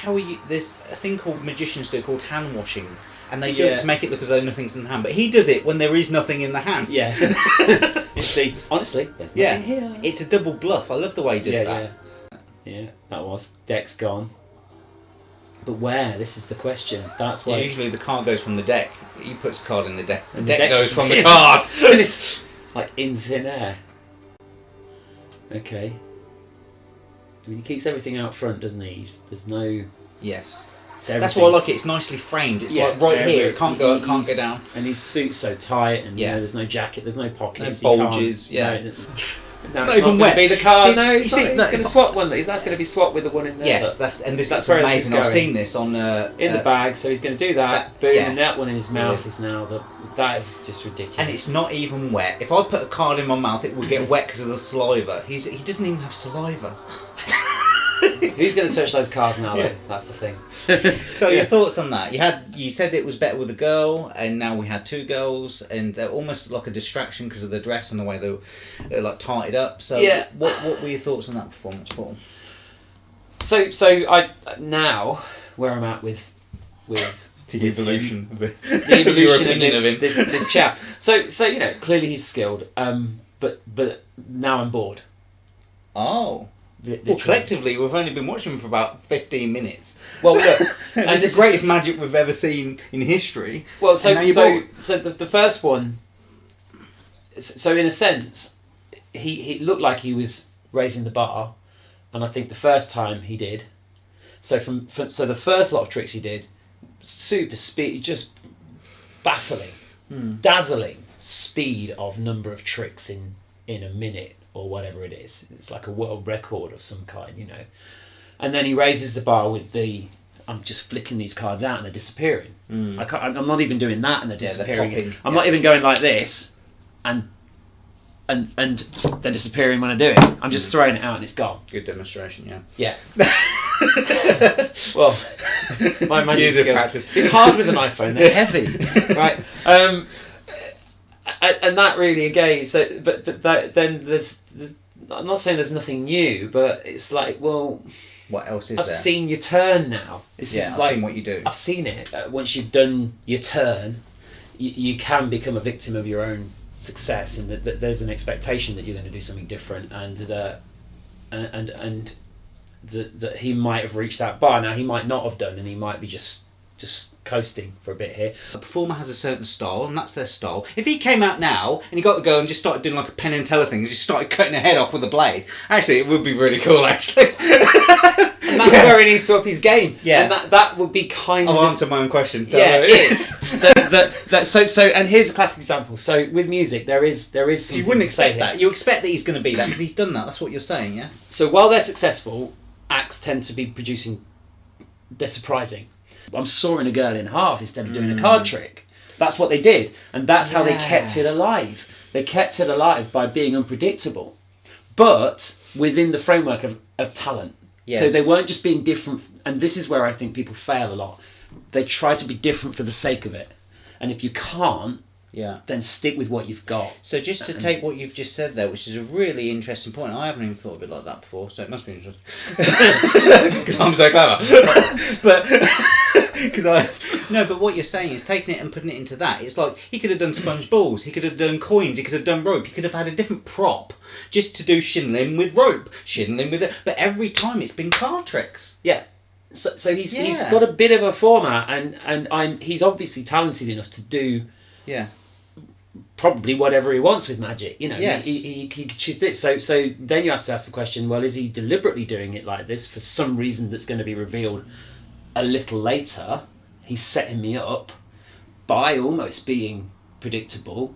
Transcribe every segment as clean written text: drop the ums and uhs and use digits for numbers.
how there's a thing called magicians do called hand washing, and they do it to make it look as though nothing's in the hand. But he does it when there is nothing in the hand. Yeah. Honestly, there's nothing here. It's a double bluff. I love the way he does that. Yeah, that was. Deck's gone. But where? This is the question. That's why. Usually the card goes from the deck. He puts the card in the deck. The And deck goes from the card. And it's like in thin air. Okay. I mean, he keeps everything out front, doesn't he? There's no... Yes. So that's why I like it. It's nicely framed. It's like right here. It can't go up, can't go down. And his suit's so tight, and you know, there's no jacket, there's no pockets. No bulges. It's not even wet. Be the card. He's going to swap one. That's going to be swapped with the one in there. Yes, that's amazing. I've seen this on in the bag. So he's going to do that. Boom, and that one in his mouth is now that is just ridiculous. And it's not even wet. If I put a card in my mouth, it would get wet because of the saliva. He doesn't even have saliva. Who's going to touch those cards now, though? That's the thing. So your thoughts on that? You said it was better with a girl, and now we had two girls, and they're almost like a distraction because of the dress and the way they're like tied up. So what were your thoughts on that performance, Paul? So I now where I'm at with the evolution of this chap. So you know, clearly he's skilled. But now I'm bored. Oh. Well, collectively, we've only been watching him for about 15 minutes. Well, look, and it's the greatest magic we've ever seen in history. Well, so the first one. So in a sense, he looked like he was raising the bar, and I think the first time he did. So so the first lot of tricks he did, super speed, just baffling, dazzling speed of number of tricks in a minute. Or whatever it is, it's like a world record of some kind, you know. And then he raises the bar with I'm just flicking these cards out and they're disappearing. I'm not even doing that and they're disappearing. I'm not even going like this, and they're disappearing when I do it. I'm just throwing it out and it's gone. Good demonstration, yeah. Yeah. Well, my magic skills. It's hard with an iPhone. They're heavy, right? And that really again. So, but then there's. I'm not saying there's nothing new, but it's like, well, what else is I've there? I've seen your turn now. I've seen what you do. I've seen it. Once you've done your turn, you can become a victim of your own success, and that there's an expectation that you're going to do something different, and that he might have reached that bar. Now he might not have done, and he might be just coasting for a bit here. A performer has a certain style, and that's their style. If he came out now and he got the girl and just started doing like a Penn and Teller thing, and just started cutting her head off with a blade, actually, it would be really cool. Actually, and that's where he needs to up his game. Yeah, and that would be kind I'll of. answer my own question. It is. So, and here's a classic example. So with music, there is. Something you wouldn't to expect say that. here. You expect that he's going to be that because he's done that. That's what you're saying, yeah. So while they're successful, acts tend to be producing. They're surprising. I'm sawing a girl in half instead of doing a card trick. That's what they did, and that's how they kept it alive. They kept it alive by being unpredictable, but within the framework of talent. Yes. So they weren't just being different, and this is where I think people fail a lot. They try to be different for the sake of it, and if you can't, then stick with what you've got. So just to take what you've just said there, which is a really interesting point. I haven't even thought of it like that before, so it must be interesting. Because I'm so clever. But what you're saying is taking it and putting it into that. It's like he could have done sponge balls, he could have done coins, he could have done rope, he could have had a different prop just to do SHIN LIM with rope, SHIN LIM with it. But every time it's been card tricks. Yeah. So he's got a bit of a format, and he's obviously talented enough to do. Yeah. Probably whatever he wants with magic, you know. Yes. He could choose it. So then you have to ask the question: well, is he deliberately doing it like this for some reason that's going to be revealed a little later? He's setting me up by almost being predictable,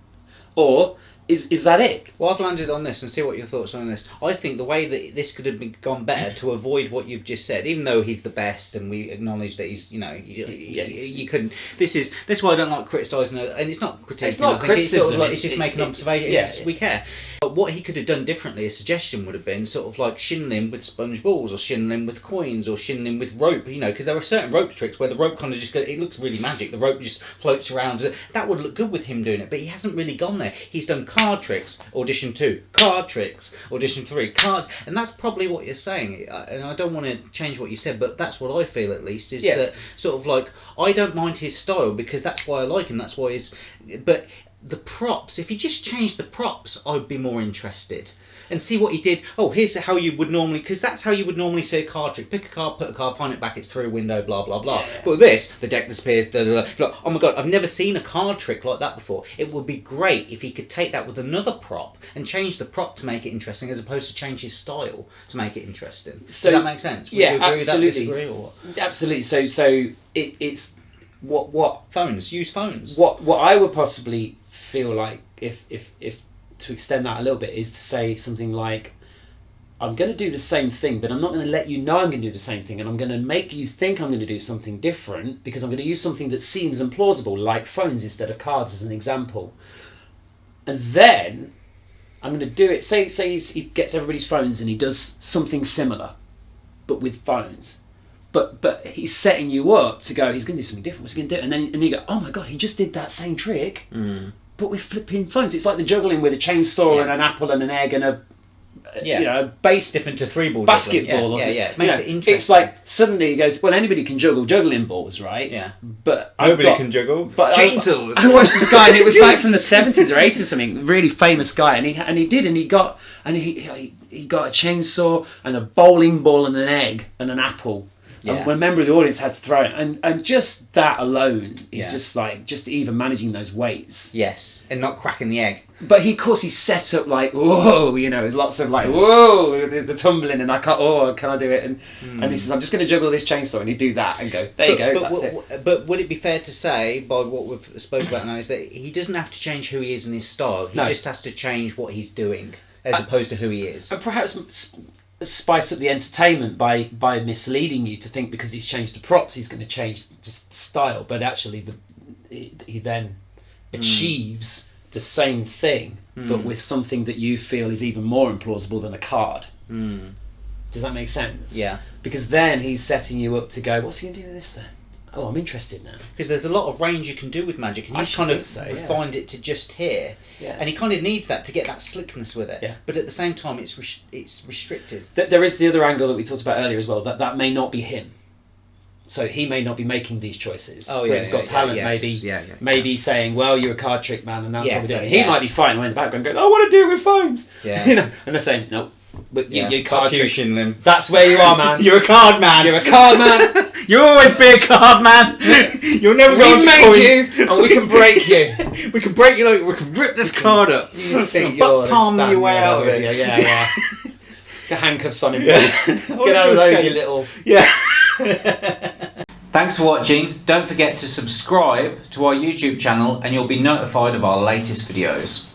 or is that it? Well, I've landed on this and see what your thoughts are on this. I think the way that this could have gone better to avoid what you've just said, even though he's the best and we acknowledge that he's, you know, you couldn't. This is why I don't like criticising it, and it's not criticism. It's not criticism. It's sort of like it's just making observations. Yeah. We care. But what he could have done differently, a suggestion would have been sort of like SHIN LIM with sponge balls, or SHIN LIM with coins, or SHIN LIM with rope. You know, because there are certain rope tricks where the rope kind of just goes. It looks really magic. The rope just floats around. That would look good with him doing it, but he hasn't really gone on there. He's done card tricks, audition 2, card tricks, audition 3, card, and that's probably what you're saying. And I don't want to change what you said, but that's what I feel at least, is that sort of like, I don't mind his style because that's why I like him, that's why but the props, if he just changed the props, I'd be more interested. And see what he did. Oh, here's how you would normally, because that's how you would normally see a card trick. Pick a card, put a card, find it back, it's through a window, blah, blah, blah. Yeah. But with this, the deck disappears, da, da, da. Look, oh my God, I've never seen a card trick like that before. It would be great if he could take that with another prop and change the prop to make it interesting, as opposed to change his style to make it interesting. So, does that make sense? Would you agree absolutely. With that, disagree, or what? Absolutely. So it's what phones, use phones. What I would possibly feel like, if to extend that a little bit, is to say something like, I'm going to do the same thing, but I'm not going to let you know I'm going to do the same thing, and I'm going to make you think I'm going to do something different, because I'm going to use something that seems implausible, like phones instead of cards, as an example. And then I'm going to do it. Say he gets everybody's phones and he does something similar, but with phones. But he's setting you up to go, he's going to do something different. What's he going to do? And you go, oh my God, he just did that same trick, but with flipping phones. It's like the juggling with a chainsaw and an apple and an egg and a base different to 3-ball basketball. It makes it interesting. It's like suddenly he goes, well, anybody can juggle juggling balls, right? Yeah. But nobody can juggle. But chainsaws. I watched this guy, and it was like from the 70s or 80s or something, really famous guy, and he got a chainsaw and a bowling ball and an egg and an apple. Yeah. And when a member of the audience had to throw it, and just that alone is just even managing those weights. Yes, and not cracking the egg. But of course he's set up like, whoa, there's lots of like, whoa, the tumbling, and I can't, can I do it? And he says, I'm just going to juggle this chainsaw, and he'd do that and go, there you go, that's it. But would it be fair to say, by what we've spoken about now, is that he doesn't have to change who he is in his style, he just has to change what he's doing, as opposed to who he is. And perhaps spice up the entertainment by misleading you to think because he's changed the props he's going to change just the style, but actually he then achieves the same thing but with something that you feel is even more implausible than a card. Does that make sense? Yeah. Because then he's setting you up to go, what's he going to do with this then? Oh, I'm interested now. Because there's a lot of range you can do with magic, and he's kind of refined it to just here. Yeah. And he kind of needs that to get that slickness with it. Yeah. But at the same time, it's restricted. There is the other angle that we talked about earlier as well, that may not be him. So he may not be making these choices. Oh, yeah. But he's got talent, maybe saying, well, you're a card trick man, and that's what we're doing. He might be fighting away in the background going, I want to do it with phones. Yeah. And they're saying, no. But you're card trick. SHIN LIM. That's where you are, man. You're a card man. You're a card man. You'll always be a card man. You'll never go on to coins. We made you, and we can break you. We can break you. Like, we can rip this card up. You think you're palm your way out of it. Yeah. The handcuffs on him. Get out of those, you little. Yeah. Thanks for watching. Don't forget to subscribe to our YouTube channel, and you'll be notified of our latest videos.